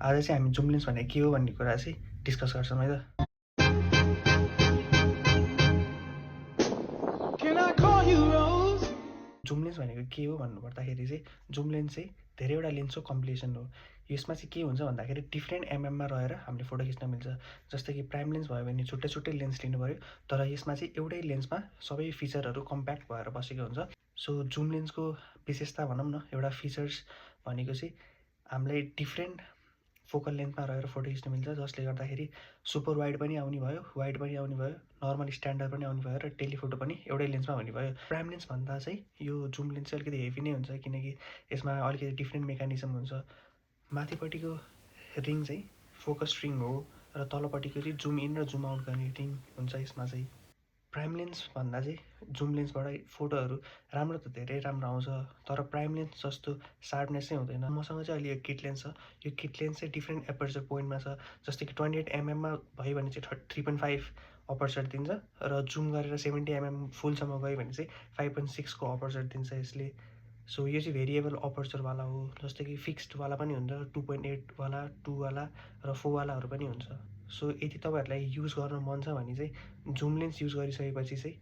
आज चाहिँ हामी जुम लेन्स भनेको के हो भन्ने कुरा चाहिँ डिस्कस गर्छौँ है त। जुम लेन्स भनेको के हो भन्नुपर्दाखेरि चाहिँ जुम लेन्स चाहिँ धेरैवटा लेन्सको कम्बिनेसन हो। यसमा चाहिँ के हुन्छ भन्दाखेरि डिफ्रेन्ट एमएममा रहेर हामीले फोटो खिच्न मिल्छ। जस्तै कि प्राइम लेन्स भयो भने छुट्टै छुट्टै लेन्स लिनु पऱ्यो, तर यसमा चाहिँ एउटै लेन्समा सबै फिचरहरू कम्प्याक्ट भएर बसेको हुन्छ। सो जुम लेन्सको विशेषता भनौँ न, एउटा फिचर्स भनेको चाहिँ हामीलाई डिफ्रेन्ट फोकल लेन्थमा रहेर फोटो खिच्न मिल्छ, जसले गर्दाखेरि सुपर वाइड पनि आउने भयो, वाइड पनि आउने भयो, नर्मल स्ट्यान्डर्ड पनि आउने भयो र टेलिफोटो पनि एउटै लेन्समा हुने भयो। प्राइम लेन्स भन्दा चाहिँ यो जुम लेन्स चाहिँ अलिकति हेभी नै हुन्छ, किनकि यसमा अलिकति डिफ्रेन्ट मेकानिजम हुन्छ। माथिपट्टिको रिङ चाहिँ फोकस रिङ हो र तलपट्टिको चाहिँ जुम इन र जुम आउट गर्ने रिङ हुन्छ। यसमा चाहिँ प्राइम लेन्स भन्दा चाहिँ जुम लेन्सबाट फोटोहरू राम्रो त धेरै राम्रो आउँछ, तर प्राइम लेन्स जस्तो सार्पनेस चाहिँ हुँदैन। मसँग चाहिँ अहिले यो किट लेन्स छ। यो किट लेन्स चाहिँ डिफ्रेन्ट एपर्चर पोइन्टमा छ। जस्तै कि 28 एमएममा भयो भने चाहिँ 3.5 अपर्चर दिन्छ, र जुम गरेर 70 एमएम फुलसम्म गयो भने चाहिँ 5.6 को अपर्चर दिन्छ यसले। सो यो चाहिँ भेरिएबल अपर्चरवाला हो। जस्तै कि फिक्स्डवाला पनि हुन्छ, 2.8 वाला, 2 वाला र 4 वालाहरू पनि हुन्छ। सो यदि तपाईँहरूलाई युज गर्न मन छ भने चाहिँ जुम लेन्स युज गरिसकेपछि चाहिँ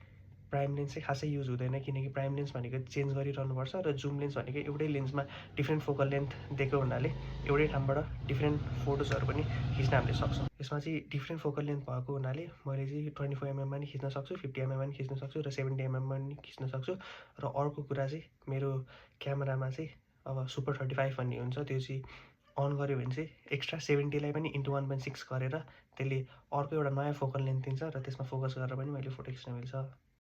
प्राइम लेन्स चाहिँ खासै युज हुँदैन, किनकि प्राइम लेन्स भनेको चेन्ज गरिरहनुपर्छ र जुम लेन्स भनेको एउटै लेन्समा डिफ्रेन्ट फोकल लेन्थ दिएको हुनाले एउटै ठाउँबाट डिफ्रेन्ट फोटोजहरू पनि खिच्न हामीले सक्छौँ। यसमा चाहिँ डिफ्रेन्ट फोकल लेन्थ भएको हुनाले मैले चाहिँ 24 एमएममा पनि खिच्न सक्छु, 50 एमएममा पनि खिच्न सक्छु र 70 एमएममा पनि खिच्न सक्छु। र अर्को कुरा चाहिँ मेरो क्यामेरामा चाहिँ अब सुपर 35 भन्ने हुन्छ, त्यो चाहिँ अन गऱ्यो भने चाहिँ एक्स्ट्रा 70लाई पनि इन्टु 1.6 गरेर त्यसले अर्को एउटा नयाँ फोकल लेन्थ दिन्छ र त्यसमा फोकस गरेर पनि मैले फोटो खिच्न मिल्छ।